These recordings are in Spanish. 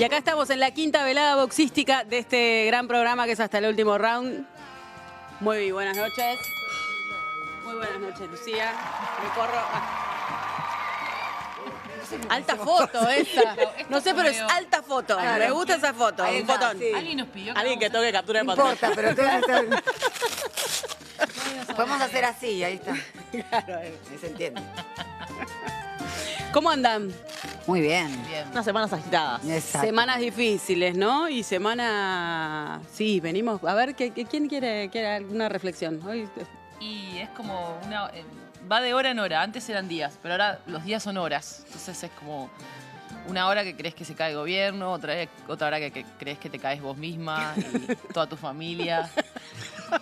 Y acá estamos en la quinta velada boxística de este gran programa que es hasta el último round. Muy buenas noches. Muy buenas noches, Lucía. Me corro. Alta foto esta. No sé, pero es alta foto. Me gusta esa foto. Un fotón. Sí. Alguien nos pidió que Alguien que toque captura de No pantalla. importa, pero podemos hacer así, ahí está. Claro. Ahí se entiende. ¿Cómo andan? Muy bien. bien. Unas semanas agitadas. Exacto. Semanas difíciles, ¿no? Y semana... Sí, venimos... A ver, ¿quién quiere alguna reflexión? Hoy... Y es como una... va de hora en hora. Antes eran días, pero ahora los días son horas. Entonces es como una hora que crees que se cae el gobierno, otra hora que crees que te caes vos misma y toda tu familia.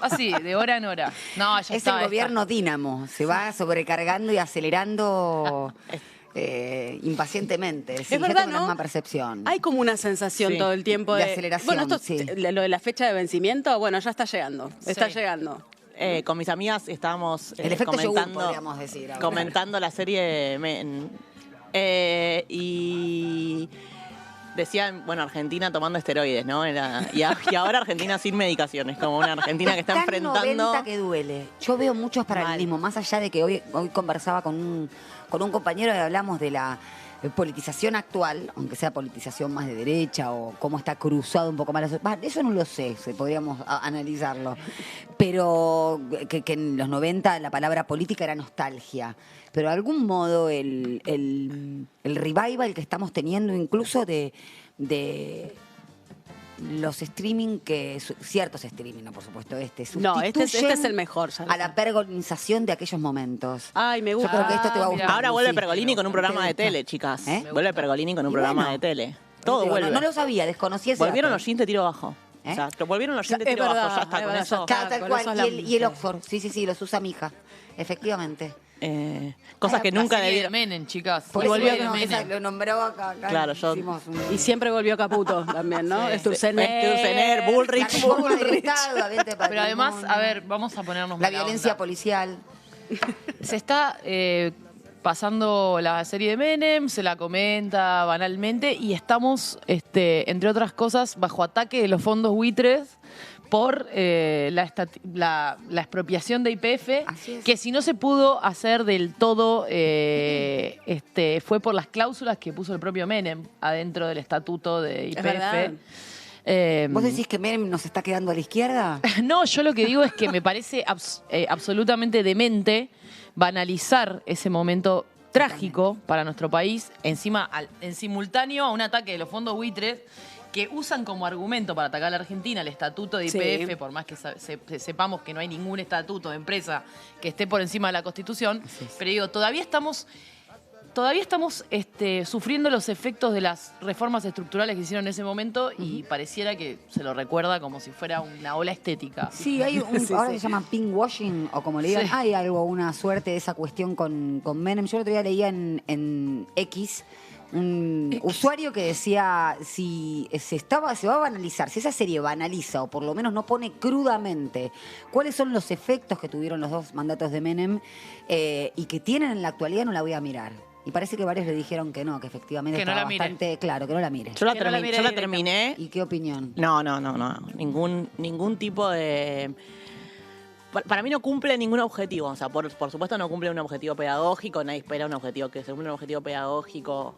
Así, de hora en hora. No, ya Es está. el gobierno dínamo, se va sobrecargando y acelerando impacientemente. Sí, Es yo verdad, tengo la ¿no? misma percepción. Hay como una sensación Sí, todo el tiempo de de... aceleración, Bueno, esto, sí. lo de la fecha de vencimiento, bueno, ya está llegando. Está Sí. llegando. Con mis amigas estábamos El efecto yogur, comentando, podríamos decir ahora. comentando la serie y decían, bueno, Argentina tomando esteroides, ¿no? Y ahora Argentina sin medicaciones, como una Argentina que está Tan enfrentando... 90 que duele. Yo veo muchos paralelismos, más allá de que hoy conversaba con un compañero y hablamos de la politización actual, aunque sea politización más de derecha o cómo está cruzado un poco más. Eso no lo sé, podríamos analizarlo. Pero que en los 90 la palabra política era nostalgia. Pero de algún modo el revival que estamos teniendo incluso de los streaming, ciertos streaming, no por supuesto, No, este es sustituyen el mejor. Ya lo a la sé. pergonización de aquellos momentos. Ay, me Yo gusta. creo que esto te va a mira. gustar. Ahora vuelve Lucy. Pergolini con un programa de ¿Te gusta? tele, chicas. ¿Eh? Vuelve Pergolini con un Y programa bueno. de tele. Todo Digo, vuelve. No lo sabía, desconocía ese Volvieron dato. los jeans de tiro bajo. ¿Eh? O sea, volvieron los jeans de Es tiro verdad, bajo, ya está, es con verdad, eso. ya Claro, está. tal con cual. eso la- Y el Oxford. Sí, los usa mi hija. Efectivamente. Cosas que La nunca serie de debieron. Menem, chicas. Por La eso serie de no, Menem. lo nombró acá. Claro, yo- hicimos Y siempre volvió Caputo también, ¿no? Sí. Sturzenegger. Sturzenegger, Bullrich. La reforma del Estado, ambiente Pero además, patrimonio, a ver, vamos a ponernos la mala violencia onda. policial. Se está pasando la serie de Menem, se la comenta banalmente y estamos, entre otras cosas, bajo ataque de los fondos buitres por la expropiación de YPF, Así es. que si no se pudo hacer del todo, fue por las cláusulas que puso el propio Menem adentro del estatuto de Es verdad. YPF. ¿Vos decís que Menem nos está quedando a la izquierda? No, yo lo que digo es que me parece absolutamente demente banalizar ese momento trágico para nuestro país, encima en simultáneo a un ataque de los fondos buitres que usan como argumento para atacar a la Argentina el estatuto de YPF, Sí. por más que sepamos que no hay ningún estatuto de empresa que esté por encima de la Constitución, pero digo, todavía estamos sufriendo los efectos de las reformas estructurales que hicieron en ese momento y pareciera que se lo recuerda como si fuera una ola estética. Sí, hay ahora se llama pinkwashing, o como le digan, Sí. hay algo, una suerte de esa cuestión con Menem. Yo el otro día leía en X un usuario que decía si se va a banalizar, si esa serie banaliza o por lo menos no pone crudamente cuáles son los efectos que tuvieron los dos mandatos de Menem y que tienen en la actualidad, no la voy a mirar. Y parece que varios le dijeron que no, que efectivamente Que no estaba la mire. bastante claro, que no la mire. Yo la, Que no la termi- mire yo la directa. terminé. ¿Y qué opinión? No. Ningún tipo de... Para mí no cumple ningún objetivo. O sea, por supuesto no cumple un objetivo pedagógico. Nadie espera un objetivo que se cumpla un objetivo pedagógico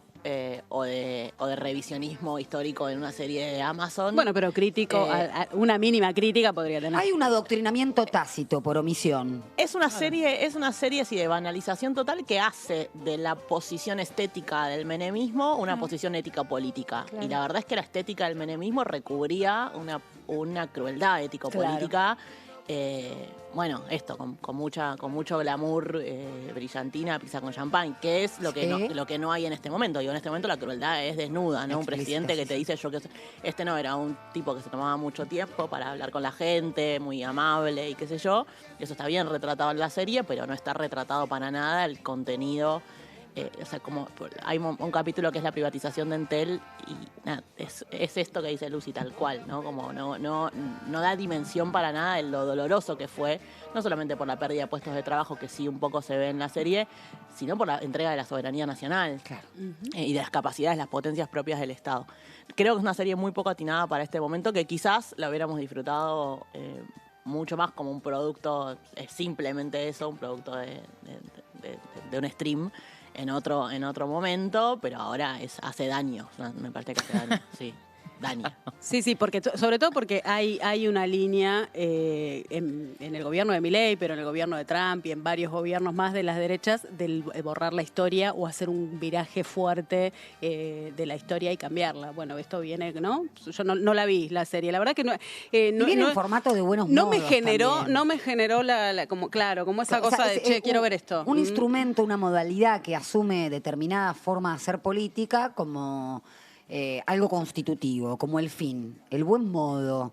o de revisionismo histórico en una serie de Amazon. Bueno, pero crítico, una mínima crítica podría tener. Hay un adoctrinamiento tácito por omisión. Es una serie así de banalización total que hace de la posición estética del menemismo una posición ética política. Claro. Y la verdad es que la estética del menemismo recubría una crueldad ético-política. Bueno, esto, con mucho glamour, brillantina, pizza con champán, que es lo que, Sí. lo que no hay en este momento. Digo, en este momento la crueldad es desnuda, ¿no? Un Explícita, presidente que sí, te sí. dice este no era un tipo que se tomaba mucho tiempo para hablar con la gente, muy amable y qué sé yo. Eso está bien retratado en la serie, pero no está retratado para nada el contenido o sea, como hay un capítulo que es la privatización de Entel y nada, es esto que dice Lucy tal cual, ¿no? Como no da dimensión para nada de lo doloroso que fue, no solamente por la pérdida de puestos de trabajo, que sí un poco se ve en la serie, sino por la entrega de la soberanía nacional. Claro. Y de las capacidades, las potencias propias del Estado. Creo que es una serie muy poco atinada para este momento, que quizás la hubiéramos disfrutado mucho más como un producto, simplemente eso, un producto de un stream en otro momento, pero ahora hace daño, me parece que hace daño, sí. Daño. Sí, porque sobre todo porque hay una línea en el gobierno de Milei, pero en el gobierno de Trump y en varios gobiernos más de las derechas, del borrar la historia o hacer un viraje fuerte de la historia y cambiarla. Bueno, esto viene, ¿no? Yo no la vi, la serie. La verdad que no... viene en formato de buenos modos no me generó como esa cosa de, che, quiero ver esto. Un instrumento, una modalidad que asume determinada forma de hacer política como... algo constitutivo, como el fin, el buen modo,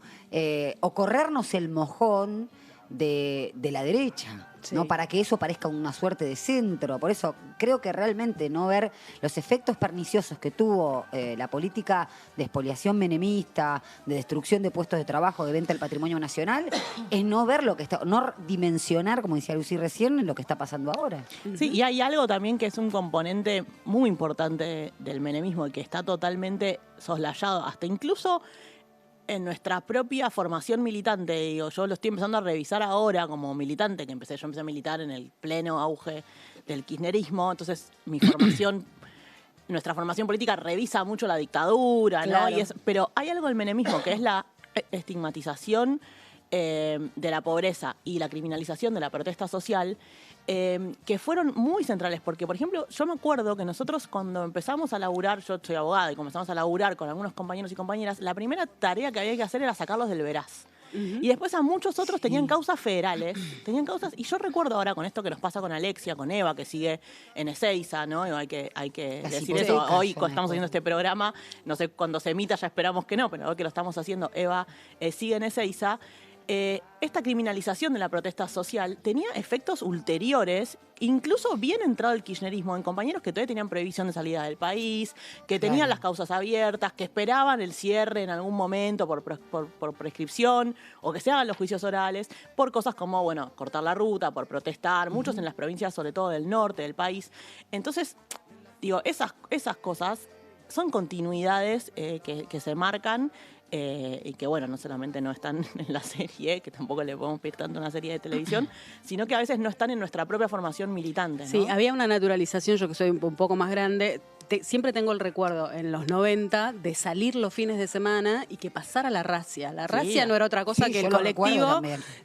o corrernos el mojón de la derecha, sí, ¿no? Para que eso parezca una suerte de centro. Por eso creo que realmente no ver los efectos perniciosos que tuvo la política de expoliación menemista, de destrucción de puestos de trabajo, de venta del patrimonio nacional, es no ver lo que está, no dimensionar, como decía Lucy recién, lo que está pasando ahora. Sí, y hay algo también que es un componente muy importante del menemismo y que está totalmente soslayado, hasta incluso en nuestra propia formación militante. Digo, yo lo estoy empezando a revisar ahora como militante, yo empecé a militar en el pleno auge del kirchnerismo, entonces nuestra formación política revisa mucho la dictadura, claro, ¿no? Pero hay algo del menemismo que es la estigmatización de la pobreza y la criminalización de la protesta social, que fueron muy centrales, porque, por ejemplo, yo me acuerdo que nosotros cuando empezamos a laburar, yo soy abogada y comenzamos a laburar con algunos compañeros y compañeras, la primera tarea que había que hacer era sacarlos del veraz. Y después a muchos otros tenían causas federales, y yo recuerdo ahora con esto que nos pasa con Alexia, con Eva, que sigue en Ezeiza, ¿no? Hay que decir eso. Hoy estamos haciendo este programa, no sé, cuando se emita ya esperamos que no, pero hoy que lo estamos haciendo, Eva sigue en Ezeiza. Esta criminalización de la protesta social tenía efectos ulteriores, incluso bien entrado el kirchnerismo, en compañeros que todavía tenían prohibición de salida del país, que tenían las causas abiertas, que esperaban el cierre en algún momento por prescripción, o que se hagan los juicios orales, por cosas como, bueno, cortar la ruta, por protestar, muchos en las provincias, sobre todo del norte del país. Entonces, digo, esas cosas son continuidades que se marcan, y que, bueno, no solamente no están en la serie, que tampoco le podemos pedir tanto a una serie de televisión, sino que a veces no están en nuestra propia formación militante, ¿no? Sí, había una naturalización, yo que soy un poco más grande, siempre tengo el recuerdo en los 90 de salir los fines de semana y que pasara la racia. La racia no era otra cosa que el colectivo,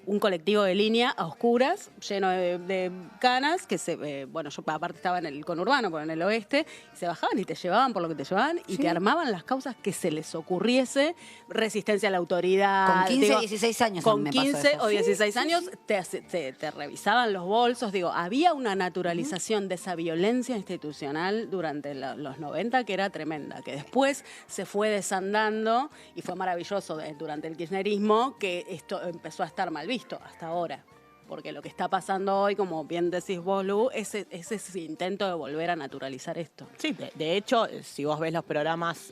un colectivo de línea a oscuras, lleno de canas, que yo aparte estaba en el conurbano, pero en el oeste, y se bajaban y te llevaban por lo que te llevaban y te armaban las causas que se les ocurriese, resistencia a la autoridad. Con 15, 16 años. Con 15 o 16 años te revisaban los bolsos. Digo, había una naturalización de esa violencia institucional durante los 90 que era tremenda, que después se fue desandando y fue maravilloso durante el kirchnerismo que esto empezó a estar mal visto hasta ahora. Porque lo que está pasando hoy, como bien decís vos, Lu, es ese intento de volver a naturalizar esto. Sí, de hecho, si vos ves los programas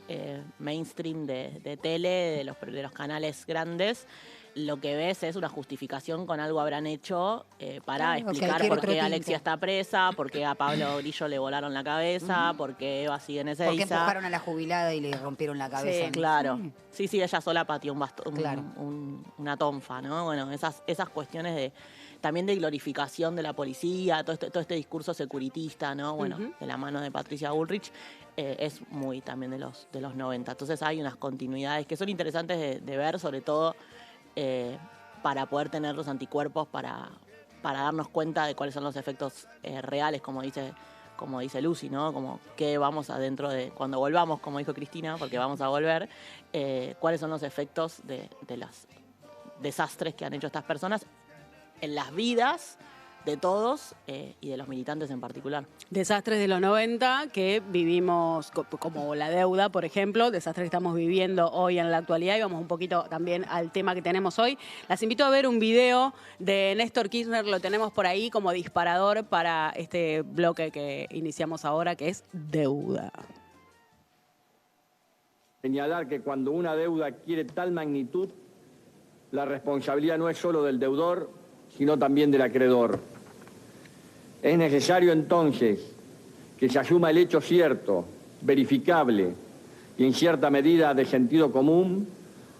mainstream de tele, de los canales grandes, lo que ves es una justificación con algo habrán hecho para explicar por qué Alexia está presa, por qué a Pablo Grillo le volaron la cabeza, por qué Eva sigue en Ezeiza. Por qué empujaron a la jubilada y le rompieron la cabeza. Sí, claro. Sí, ella sola pateó un bastón, una tonfa, ¿no? Bueno, esas cuestiones también de glorificación de la policía, todo este discurso securitista, ¿no? Bueno, de la mano de Patricia Bullrich, es muy también de los 90. Entonces hay unas continuidades que son interesantes de ver, sobre todo para poder tener los anticuerpos, para darnos cuenta de cuáles son los efectos reales, como dice Lucy, ¿no? Como que vamos adentro de, cuando volvamos, como dijo Cristina, porque vamos a volver, cuáles son los efectos de los desastres que han hecho estas personas en las vidas de todos y de los militantes en particular. Desastres de los 90 que vivimos, como la deuda, por ejemplo, desastres que estamos viviendo hoy en la actualidad, y vamos un poquito también al tema que tenemos hoy. Las invito a ver un video de Néstor Kirchner, lo tenemos por ahí como disparador para este bloque que iniciamos ahora, que es deuda. Señalar que cuando una deuda adquiere tal magnitud, la responsabilidad no es solo del deudor, sino también del acreedor. Es necesario entonces que se asuma el hecho cierto, verificable y en cierta medida de sentido común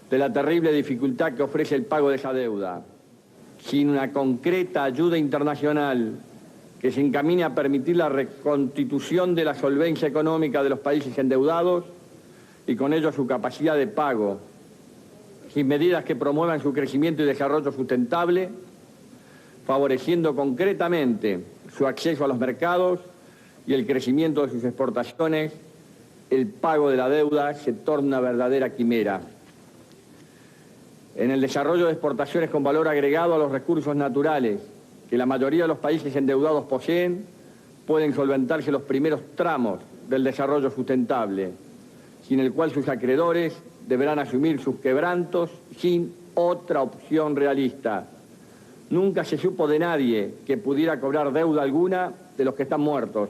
de la terrible dificultad que ofrece el pago de esa deuda. Sin una concreta ayuda internacional que se encamine a permitir la reconstitución de la solvencia económica de los países endeudados y con ello su capacidad de pago, sin medidas que promuevan su crecimiento y desarrollo sustentable, favoreciendo concretamente su acceso a los mercados y el crecimiento de sus exportaciones, el pago de la deuda se torna una verdadera quimera. En el desarrollo de exportaciones con valor agregado a los recursos naturales que la mayoría de los países endeudados poseen, pueden solventarse los primeros tramos del desarrollo sustentable, sin el cual sus acreedores deberán asumir sus quebrantos sin otra opción realista. Nunca se supo de nadie que pudiera cobrar deuda alguna de los que están muertos.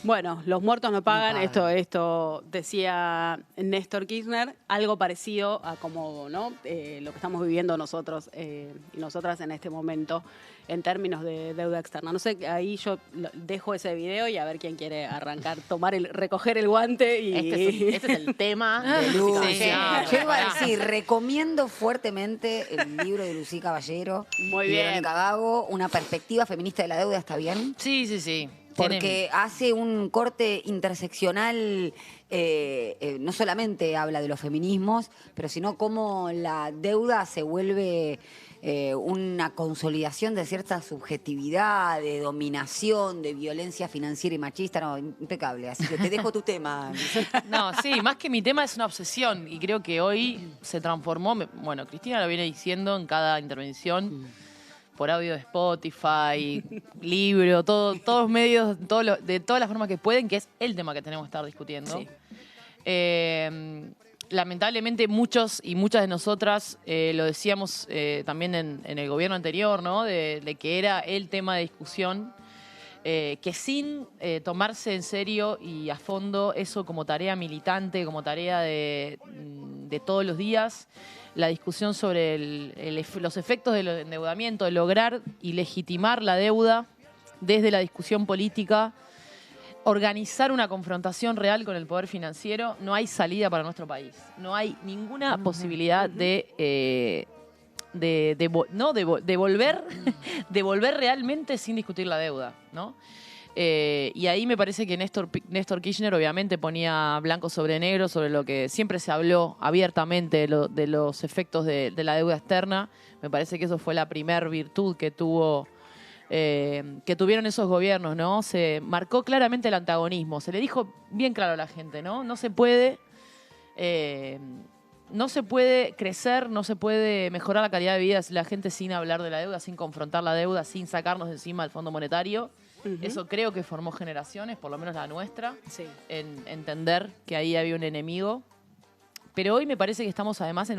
Bueno, los muertos no pagan. Esto decía Néstor Kirchner, algo parecido a como, ¿no? Lo que estamos viviendo nosotros y nosotras en este momento en términos de deuda externa. No sé, ahí yo dejo ese video y a ver quién quiere arrancar, recoger el guante. Y... Este es el tema de Lucy. Sí. Yo iba a decir, recomiendo fuertemente el libro de Lucy Caballero. Muy y bien. Verónica Gago, Una perspectiva feminista de la deuda, ¿está bien? Sí, sí, sí. Porque hace un corte interseccional, no solamente habla de los feminismos, pero sino cómo la deuda se vuelve una consolidación de cierta subjetividad, de dominación, de violencia financiera y machista. No, impecable. Así que te dejo tu tema. No, sí, más que mi tema es una obsesión y creo que hoy se transformó, bueno, Cristina lo viene diciendo en cada intervención, por audio de Spotify, libro, todos los medios, de todas las formas que pueden, que es el tema que tenemos que estar discutiendo. Sí. Lamentablemente muchos y muchas de nosotras lo decíamos también en el gobierno anterior, ¿no? De que era el tema de discusión, que sin tomarse en serio y a fondo eso como tarea militante, como tarea de todos los días, la discusión sobre los efectos del endeudamiento, de lograr y legitimar la deuda desde la discusión política, organizar una confrontación real con el poder financiero, no hay salida para nuestro país. No hay ninguna posibilidad de volver realmente sin discutir la deuda, ¿no? Y ahí me parece que Néstor Kirchner obviamente ponía blanco sobre negro sobre lo que siempre se habló abiertamente de los efectos de la deuda externa. Me parece que eso fue la primer virtud que tuvieron esos gobiernos, ¿no? Se marcó claramente el antagonismo, se le dijo bien claro a la gente, ¿no? No se puede crecer, no se puede mejorar la calidad de vida de la gente sin hablar de la deuda, sin confrontar la deuda, sin sacarnos de encima del Fondo Monetario. Eso creo que formó generaciones, por lo menos la nuestra, en entender que ahí había un enemigo. Pero hoy me parece que estamos además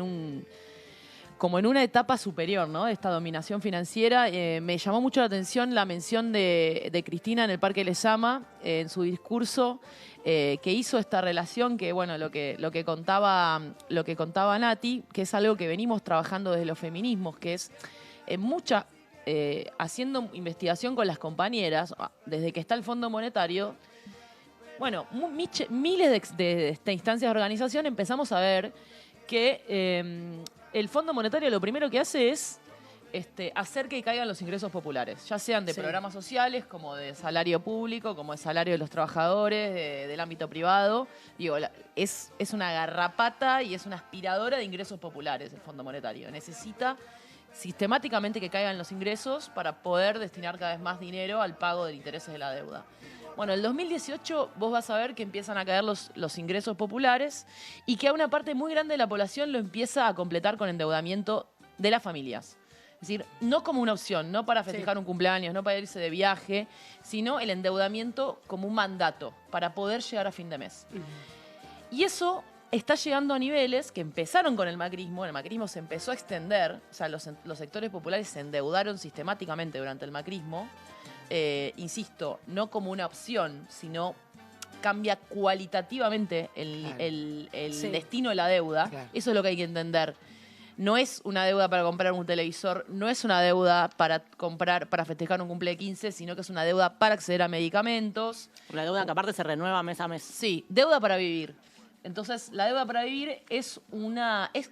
como en una etapa superior, ¿no? De esta dominación financiera. Me llamó mucho la atención la mención de Cristina en el Parque Lezama, en su discurso, que hizo esta relación que, bueno, lo que contaba Nati, que es algo que venimos trabajando desde los feminismos, que es haciendo investigación con las compañeras, desde que está el Fondo Monetario, bueno, miles de instancias de organización empezamos a ver que el Fondo Monetario lo primero que hace es hacer que caigan los ingresos populares, ya sean de programas sociales, como de salario público, como de salario de los trabajadores, del ámbito privado. Digo, es una garrapata y es una aspiradora de ingresos populares el Fondo Monetario. Necesita sistemáticamente que caigan los ingresos para poder destinar cada vez más dinero al pago de intereses de la deuda. Bueno, en el 2018 vos vas a ver que empiezan a caer los ingresos populares y que a una parte muy grande de la población lo empieza a completar con endeudamiento de las familias. Es decir, no como una opción, no para festejar un cumpleaños, no para irse de viaje, sino el endeudamiento como un mandato para poder llegar a fin de mes. Y eso está llegando a niveles que empezaron con el macrismo se empezó a extender, o sea, los sectores populares se endeudaron sistemáticamente durante el macrismo, insisto, no como una opción, sino cambia cualitativamente el destino de la deuda. Claro. Eso es lo que hay que entender. No es una deuda para comprar un televisor, no es una deuda para festejar un cumple de 15, sino que es una deuda para acceder a medicamentos. Una deuda que aparte se renueva mes a mes. Sí, deuda para vivir. Entonces, la deuda para vivir es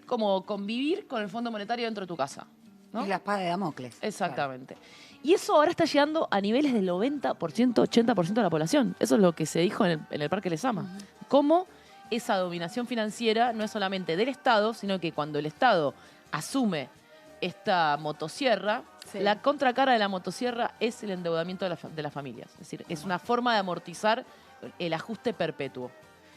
como convivir con el Fondo Monetario dentro de tu casa, ¿no? Es la espada de Damocles. Exactamente. Claro. Y eso ahora está llegando a niveles del 90%, 80% de la población. Eso es lo que se dijo en el Parque Lezama. Cómo esa dominación financiera no es solamente del Estado, sino que cuando el Estado asume esta motosierra, la contracara de la motosierra es el endeudamiento de las familias. Es decir, es una forma de amortizar el ajuste perpetuo.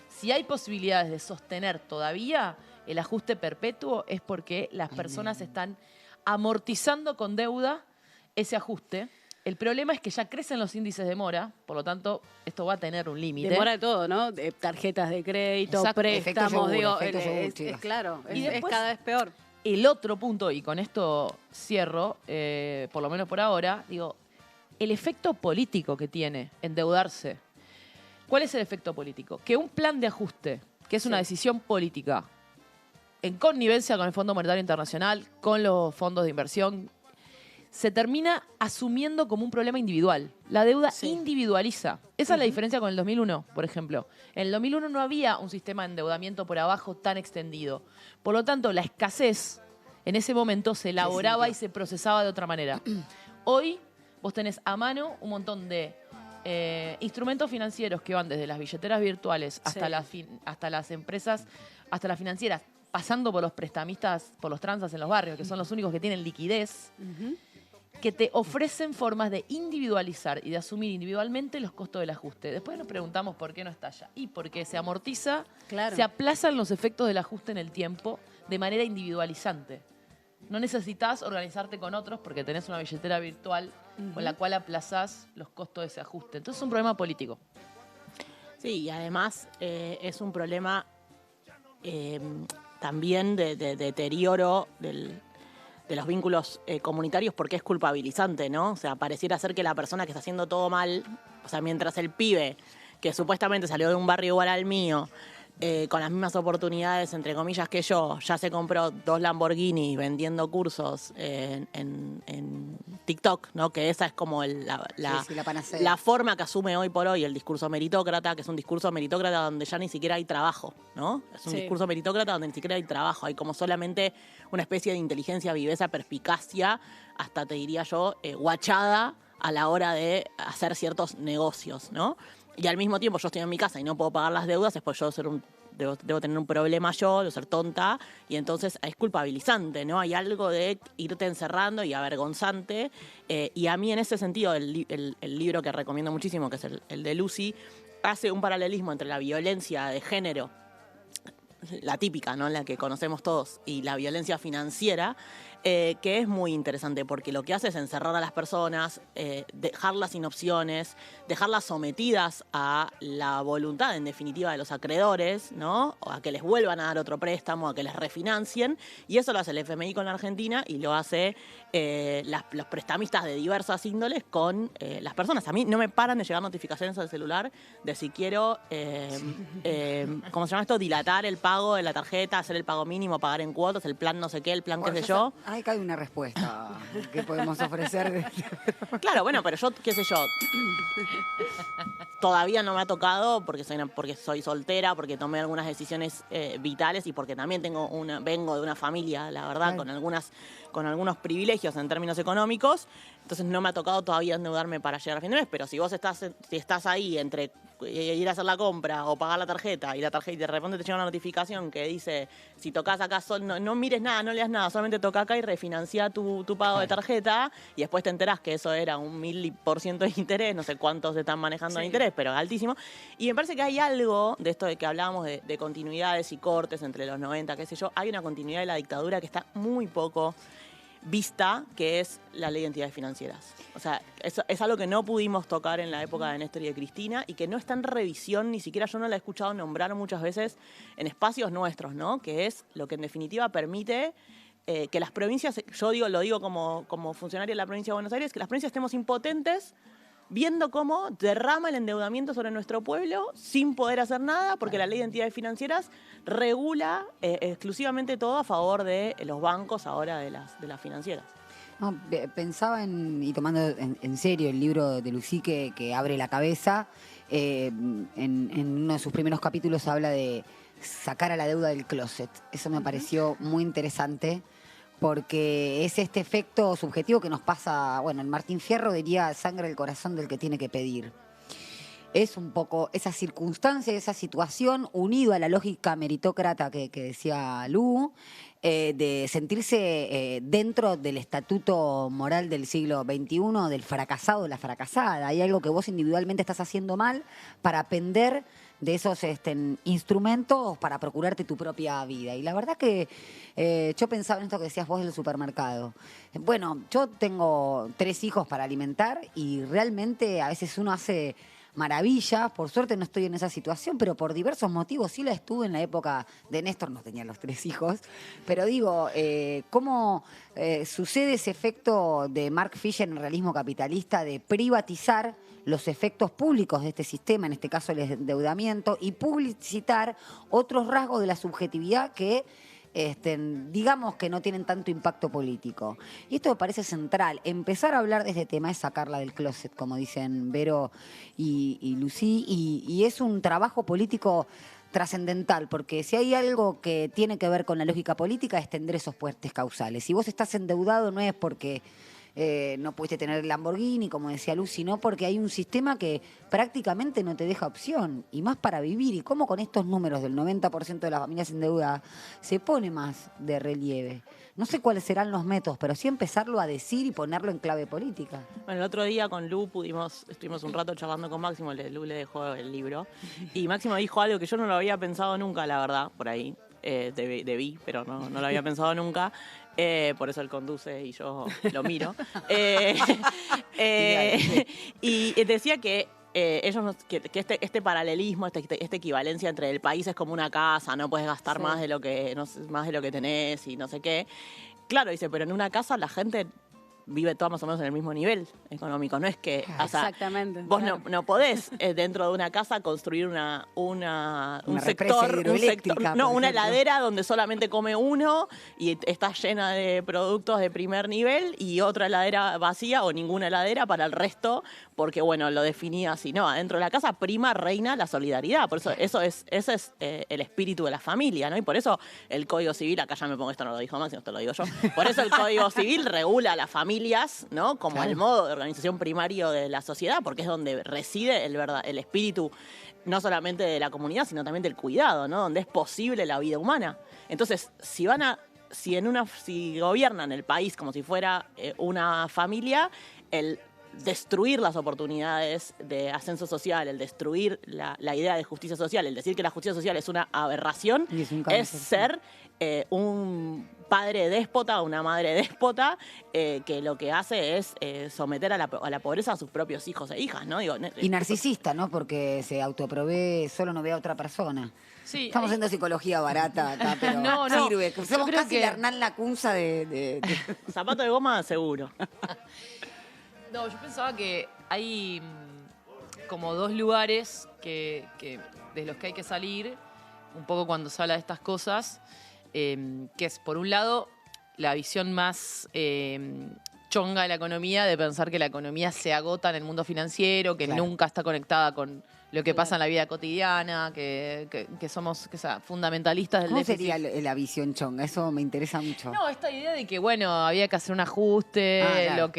Si hay posibilidades de sostener todavía el ajuste perpetuo es porque las personas están amortizando con deuda ese ajuste. El problema es que ya crecen los índices de mora, por lo tanto, esto va a tener un límite. Demora de todo, ¿no? De tarjetas de crédito, préstamos, claro, y después, es cada vez peor. El otro punto, y con esto cierro, por lo menos por ahora, el efecto político que tiene endeudarse. ¿Cuál es el efecto político? Que un plan de ajuste, que es una decisión política, en connivencia con el Fondo Monetario Internacional, con los fondos de inversión, se termina asumiendo como un problema individual. La deuda individualiza. Esa es la diferencia con el 2001, por ejemplo. En el 2001 no había un sistema de endeudamiento por abajo tan extendido. Por lo tanto, la escasez en ese momento se elaboraba y se procesaba de otra manera. Hoy vos tenés a mano un montón de instrumentos financieros que van desde las billeteras virtuales hasta las empresas, hasta las financieras, pasando por los prestamistas, por los transas en los barrios, que son los únicos que tienen liquidez, que te ofrecen formas de individualizar y de asumir individualmente los costos del ajuste. Después nos preguntamos por qué no estalla. Y porque se amortiza, se aplazan los efectos del ajuste en el tiempo de manera individualizante. No necesitas organizarte con otros porque tenés una billetera virtual con la cual aplazás los costos de ese ajuste. Entonces es un problema político. Sí, y además es un problema también de deterioro de los vínculos comunitarios porque es culpabilizante, ¿no? O sea, pareciera ser que la persona que está haciendo todo mal, o sea, mientras el pibe que supuestamente salió de un barrio igual al mío, con las mismas oportunidades, entre comillas, que yo, ya se compró 2 Lamborghini vendiendo cursos en TikTok, ¿no? Que esa es como la forma que asume hoy por hoy el discurso meritócrata, que es un discurso meritócrata donde ya ni siquiera hay trabajo, ¿no? Es un discurso meritócrata donde ni siquiera hay trabajo, hay como solamente una especie de inteligencia, viveza, perspicacia, hasta te diría yo, guachada a la hora de hacer ciertos negocios, ¿no? Y al mismo tiempo yo estoy en mi casa y no puedo pagar las deudas, después yo debo tener un problema yo, debo ser tonta, y entonces es culpabilizante, ¿no? Hay algo de irte encerrando y avergonzante, y a mí en ese sentido el libro que recomiendo muchísimo, que es el de Lucy, hace un paralelismo entre la violencia de género, la típica, ¿no? La que conocemos todos, y la violencia financiera, que es muy interesante porque lo que hace es encerrar a las personas, dejarlas sin opciones, dejarlas sometidas a la voluntad, en definitiva, de los acreedores, ¿no? O a que les vuelvan a dar otro préstamo, a que les refinancien, y eso lo hace el FMI con la Argentina y lo hace los prestamistas de diversas índoles con las personas. A mí no me paran de llegar notificaciones al celular de si quiero, ¿cómo se llama esto? Dilatar el pago de la tarjeta, hacer el pago mínimo, pagar en cuotas, el plan no sé qué, el plan qué sé yo. Ahí cae una respuesta que podemos ofrecer. Claro, bueno, pero yo, qué sé yo, todavía no me ha tocado porque soy soltera, porque tomé algunas decisiones vitales y porque también vengo de una familia, la verdad, con algunos privilegios en términos económicos. Entonces no me ha tocado todavía endeudarme para llegar a fin de mes, pero si vos estás ahí entre ir a hacer la compra o pagar la tarjeta y de repente te llega una notificación que dice, si tocas acá, no mires nada, no leas nada, solamente toca acá y refinancia tu pago de tarjeta, y después te enterás que eso era un 1000% de interés, no sé cuántos se están manejando de interés, pero altísimo. Y me parece que hay algo de esto de que hablábamos de continuidades y cortes entre los 90, qué sé yo, hay una continuidad de la dictadura que está muy poco vista, que es la ley de entidades financieras. O sea, es algo que no pudimos tocar en la época de Néstor y de Cristina y que no está en revisión, ni siquiera yo no la he escuchado nombrar muchas veces en espacios nuestros, ¿no? Que es lo que en definitiva permite que las provincias, lo digo como funcionaria de la provincia de Buenos Aires, que las provincias estemos impotentes viendo cómo derrama el endeudamiento sobre nuestro pueblo sin poder hacer nada, porque la ley de entidades financieras regula exclusivamente todo a favor de los bancos ahora de las financieras. No, pensaba y tomando en serio el libro de Lucy que abre la cabeza, en uno de sus primeros capítulos habla de sacar a la deuda del closet. Eso me pareció muy interesante, porque es este efecto subjetivo que nos pasa, bueno, el Martín Fierro diría sangre del corazón del que tiene que pedir. Es un poco esa circunstancia, esa situación, unido a la lógica meritócrata que decía Lu, de sentirse dentro del estatuto moral del siglo XXI, del fracasado o la fracasada. Hay algo que vos individualmente estás haciendo mal para pender de esos instrumentos para procurarte tu propia vida. Y la verdad que yo pensaba en esto que decías vos del supermercado. Bueno, yo tengo 3 hijos para alimentar y realmente a veces uno hace maravillas. Por suerte no estoy en esa situación, pero por diversos motivos sí la estuve en la época de Néstor, no tenía los 3 hijos. Pero digo, ¿cómo sucede ese efecto de Mark Fisher en el realismo capitalista de privatizar los efectos públicos de este sistema, en este caso el endeudamiento, y publicitar otros rasgos de la subjetividad que digamos que no tienen tanto impacto político? Y esto me parece central. Empezar a hablar de este tema es sacarla del closet, como dicen Vero y Lucy, y es un trabajo político trascendental, porque si hay algo que tiene que ver con la lógica política es tender esos puentes causales. Si vos estás endeudado no es porque no pudiste tener el Lamborghini, como decía Luz, sino porque hay un sistema que prácticamente no te deja opción, y más para vivir. Y cómo con estos números del 90% de las familias endeudadas se pone más de relieve. No sé cuáles serán los métodos, pero sí empezarlo a decir y ponerlo en clave política. Bueno, el otro día con Lu estuvimos un rato charlando con Máximo, Lu le dejó el libro, y Máximo dijo algo que yo no lo había pensado nunca, la verdad, por ahí. Debí, pero no lo había pensado nunca. Por eso él conduce y yo lo miro. Y decía que este paralelismo, esta equivalencia entre el país es como una casa, no puedes gastar más de lo que tenés y no sé qué. Claro, dice, pero en una casa la gente vive todas más o menos en el mismo nivel económico. No es que, o sea, exactamente, vos claro. no podés dentro de una casa construir un sector, una heladera donde solamente come uno y está llena de productos de primer nivel, y otra heladera vacía o ninguna heladera para el resto, porque bueno, lo definía así. No, adentro de la casa reina la solidaridad. Por eso ese es el espíritu de la familia, ¿no? Y por eso el Código Civil, acá ya me pongo, esto no lo dijo Máximo, esto lo digo yo, por eso el Código Civil regula a la familia, ¿no? Como claro, el modo de organización primario de la sociedad, porque es donde reside el espíritu no solamente de la comunidad, sino también del cuidado, ¿no? Donde es posible la vida humana. Entonces, si gobiernan el país como si fuera una familia, el destruir las oportunidades de ascenso social, el destruir la idea de justicia social, el decir que la justicia social es una aberración, es ser un padre déspota o una madre déspota que lo que hace es someter a la pobreza a sus propios hijos e hijas, ¿no? Y narcisista, ¿no? Porque se autoprovee, solo no ve a otra persona. Sí, estamos haciendo psicología barata acá, pero no, sirve. Somos casi la Hernán Lacunza de... Zapato de goma, seguro. No, yo pensaba que hay como 2 lugares de los que hay que salir, un poco cuando se habla de estas cosas, que es, por un lado, la visión más chonga de la economía, de pensar que la economía se agota en el mundo financiero, que claro, nunca está conectada con lo que pasa en la vida cotidiana, que somos fundamentalistas del déficit. ¿Cómo sería la visión chonga? Eso me interesa mucho. No, esta idea de que, bueno, había que hacer un ajuste, claro,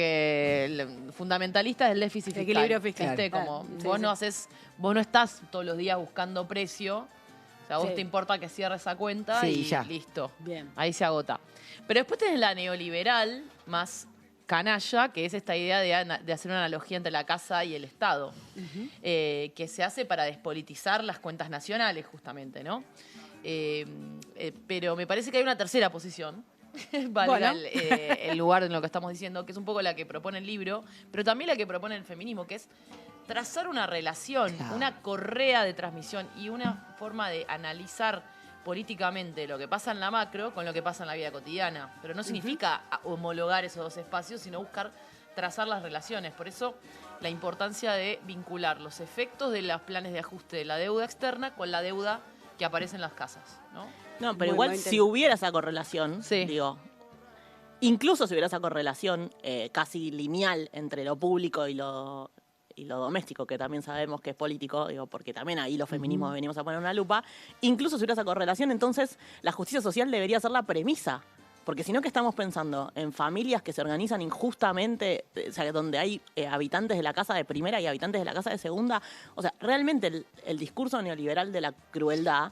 fundamentalistas del déficit fiscal. Equilibrio fiscal. ¿Viste? Como vos no estás todos los días buscando precio. O sea, a vos te importa que cierre esa cuenta y ya, listo. Bien. Ahí se agota. Pero después tenés la neoliberal más canalla, que es esta idea de hacer una analogía entre la casa y el Estado, que se hace para despolitizar las cuentas nacionales, justamente, ¿no? Pero me parece que hay una tercera posición, valga el lugar en lo que estamos diciendo, que es un poco la que propone el libro, pero también la que propone el feminismo, que es trazar una relación, una correa de transmisión y una forma de analizar políticamente lo que pasa en la macro con lo que pasa en la vida cotidiana. Pero no significa homologar esos dos espacios, sino buscar trazar las relaciones. Por eso la importancia de vincular los efectos de los planes de ajuste de la deuda externa con la deuda que aparece en las casas, ¿no? No, pero igual si hubiera esa correlación, digo, incluso si hubiera esa correlación casi lineal entre lo público y lo doméstico, que también sabemos que es político, digo, porque también ahí los feminismos venimos a poner una lupa, incluso si hubiera esa correlación, entonces la justicia social debería ser la premisa. Porque si no, que estamos pensando en familias que se organizan injustamente, o sea, donde hay habitantes de la casa de primera y habitantes de la casa de segunda. O sea, realmente el discurso neoliberal de la crueldad,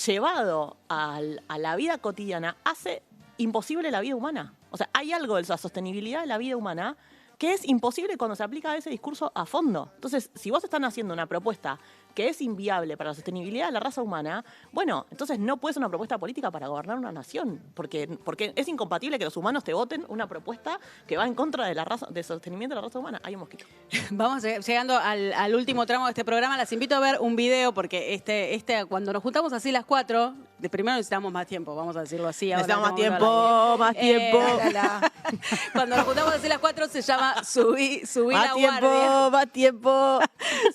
llevado a la vida cotidiana, hace imposible la vida humana. O sea, hay algo de la sostenibilidad de la vida humana que es imposible cuando se aplica ese discurso a fondo. Entonces, si vos están haciendo una propuesta que es inviable para la sostenibilidad de la raza humana, bueno, entonces no puede ser una propuesta política para gobernar una nación, porque es incompatible que los humanos te voten una propuesta que va en contra de la raza, de sostenimiento de la raza humana. Hay un mosquito. Vamos llegando al último tramo de este programa. Las invito a ver un video, porque cuando nos juntamos así las 4, primero necesitamos más tiempo, vamos a decirlo así. Necesitamos más tiempo. Cuando nos juntamos así las 4 se llama Subí la guardia. Más tiempo.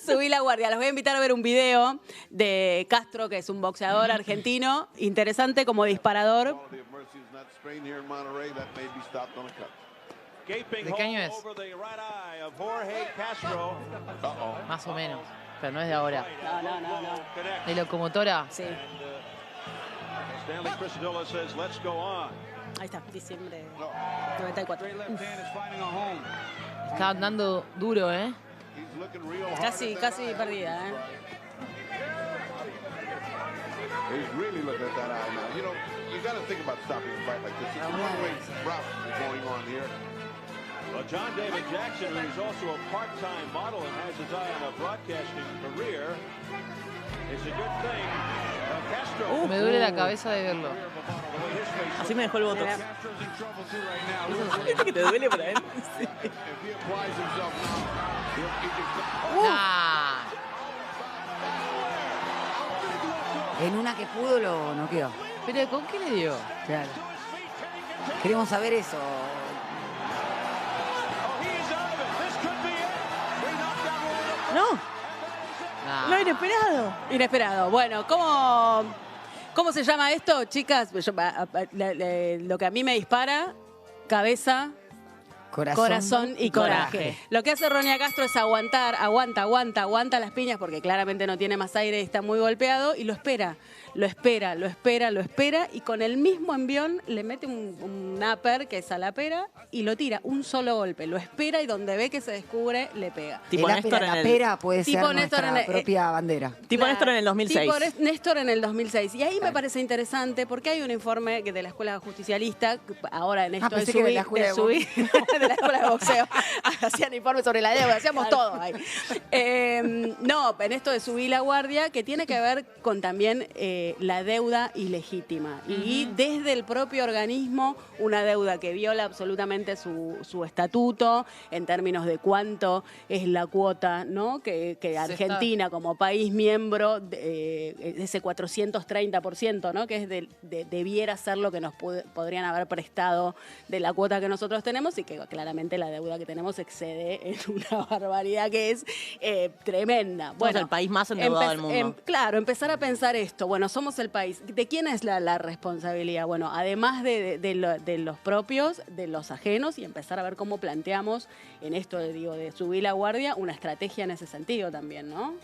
Subí la guardia. Los voy a invitar a ver un video de Castro, que es un boxeador argentino, interesante como disparador. ¿De qué año es? Más o menos, pero no es de ahora. No. ¿De locomotora? Sí. Ahí está, diciembre 94. Está andando duro, ¿eh? Casi perdida, ¿eh? He's really looking at that eye now. You know, you got to think about stopping a fight like this. It's a one-way route going on here. Well, John David Jackson, who's also a part-time model and has his eye on a broadcasting career, it's a good thing. Castro. Me duele la cabeza de verlo. Así me dejó el voto. ¿Viste que te duele por ahí? Sí. En una que pudo lo noqueó. ¿Pero con qué le dio? Claro. Queremos saber eso. No, inesperado. Inesperado. Bueno, ¿cómo se llama esto, chicas? Lo que a mí me dispara, cabeza, corazón y coraje. Lo que hace Ronia Castro es aguanta las piñas porque claramente no tiene más aire y está muy golpeado y lo espera y con el mismo envión le mete un upper que es a la pera y lo tira, un solo golpe, lo espera y donde ve que se descubre le pega. Tipo Néstor en el... pera puede ser nuestra propia bandera. Tipo Néstor en el 2006. Tipo Néstor en el 2006. Y ahí me parece interesante porque hay un informe de la Escuela Justicialista, ahora en esto de la Escuela de Boxeo. Hacían informes sobre la deuda, hacíamos todo ahí. No, en esto de Subí la guardia, que tiene que ver con también la deuda ilegítima. Y desde el propio organismo, una deuda que viola absolutamente su estatuto en términos de cuánto es la cuota, ¿no? Que Argentina como país miembro de ese 430%, ¿no? Que es debiera ser lo que nos podrían haber prestado de la cuota que nosotros tenemos y que claramente la deuda que tenemos excede en una barbaridad que es tremenda. Bueno, el país más endeudado del mundo. Claro, empezar a pensar esto. Bueno, somos el país. ¿De quién es la responsabilidad? Bueno, además de los propios, de los ajenos, y empezar a ver cómo planteamos en esto de subir la guardia una estrategia en ese sentido también, ¿no?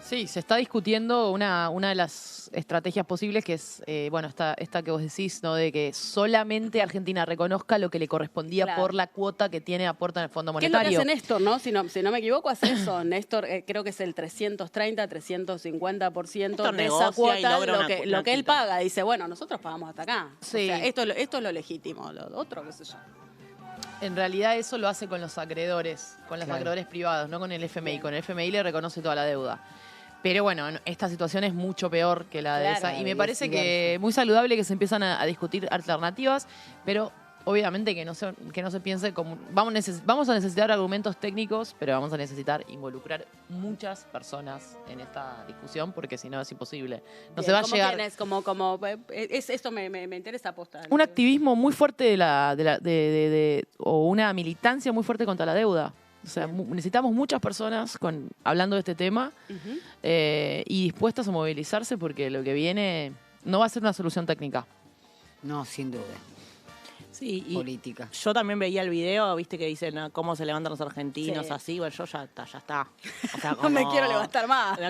Sí, se está discutiendo una de las estrategias posibles que es, esta que vos decís, ¿no? De que solamente Argentina reconozca lo que le correspondía por la cuota que aporta en el Fondo Monetario. ¿Qué es lo que hace Néstor, no? Si no me equivoco, hace eso. Néstor creo que es el 330-350% de esa cuota, lo que él paga. Dice, bueno, nosotros pagamos hasta acá. Sí. O sea, esto es lo legítimo, lo otro, qué sé yo. En realidad eso lo hace con los acreedores, con los acreedores privados, no con el FMI. Con el FMI le reconoce toda la deuda. Pero bueno, esta situación es mucho peor que la de esa. Y me parece diverso. que muy saludable que se empiezan a discutir alternativas, pero obviamente que no se piense como... Vamos a necesitar argumentos técnicos, pero vamos a necesitar involucrar muchas personas en esta discusión, porque si no es imposible. No se va a llegar... Esto me interesa apostar. Un activismo muy fuerte o una militancia muy fuerte contra la deuda. O sea, necesitamos muchas personas hablando de este tema y dispuestas a movilizarse, porque lo que viene no va a ser una solución técnica. No, sin duda. Sí, y política. yo también veía el video, viste que dicen cómo se levantan los argentinos, Sí. así, bueno, yo ya está. O sea, No me como- quiero levantar más. No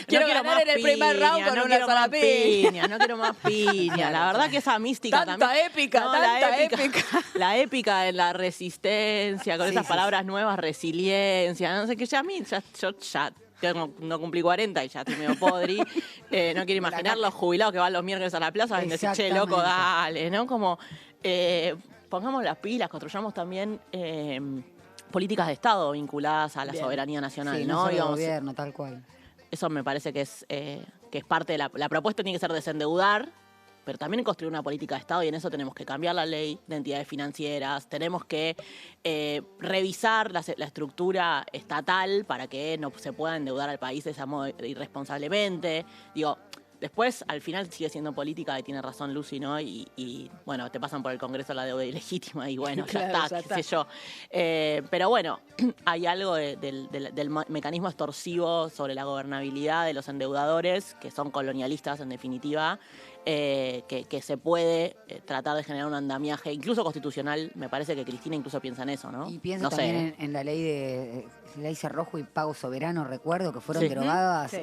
Quiero ganar más en el primer round con no una quiero sola más piña. no quiero más piña. La verdad que esa mística Tanta también. épica, No, tanta épica. La épica en la resistencia, con Sí, esas sí, palabras nuevas, resiliencia, no sé qué, ya a mí, yo ya no cumplí 40 y ya estoy medio podri. No quiero imaginar los jubilados que van los miércoles a la plaza y decir, che, loco, dale, ¿no? Como, pongamos las pilas, construyamos también políticas de Estado vinculadas a la soberanía nacional, Sí, ¿no? solo Digamos, gobierno, tal cual. eso me parece que es parte de la propuesta, tiene que ser desendeudar, pero también construir una política de Estado, y en eso tenemos que cambiar la ley de entidades financieras, tenemos que revisar la estructura estatal para que no se pueda endeudar al país de ese modo irresponsablemente. Digo, después, al final, sigue siendo política, y tiene razón Lucy, ¿no? Y bueno, te pasan por el Congreso la deuda ilegítima y bueno, Claro, ya está, qué sé yo. Pero bueno, hay algo del mecanismo extorsivo sobre la gobernabilidad de los endeudadores, que son colonialistas en definitiva, que se puede tratar de generar un andamiaje, incluso constitucional. Me parece que Cristina incluso piensa en eso, ¿no? Y pienso No también sé. en la ley de ley Cerrojo y pago soberano, recuerdo que fueron Sí. derogadas Sí.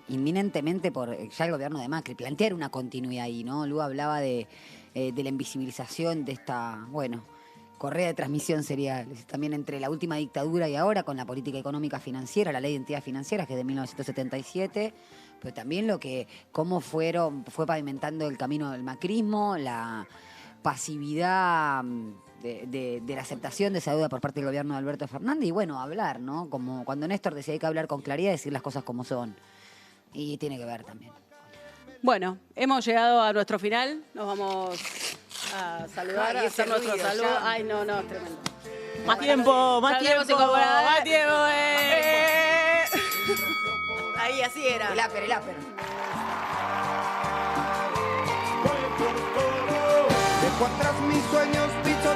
inminentemente por ya el gobierno de Macri. Plantear una continuidad ahí, ¿no? Lu hablaba de la invisibilización de esta, correa de transmisión sería también entre la última dictadura y ahora, con la política económica financiera, la ley de entidades financieras, que es de 1977, pero también cómo fue pavimentando el camino del macrismo, la pasividad de la aceptación de esa deuda por parte del gobierno de Alberto Fernández, y hablar, ¿no? Como cuando Néstor decía, hay que hablar con claridad, decir las cosas como son. Y tiene que ver también. Bueno, hemos llegado a nuestro final. Nos vamos a saludar, Ay, a ese hacer nuestro ruido saludo. ya. Ay, no, es tremendo. Más tiempo, más Saludemos tiempo, incorporadas. más tiempo, Ahí, así era. El upper. Dejo atrás mis sueños, piso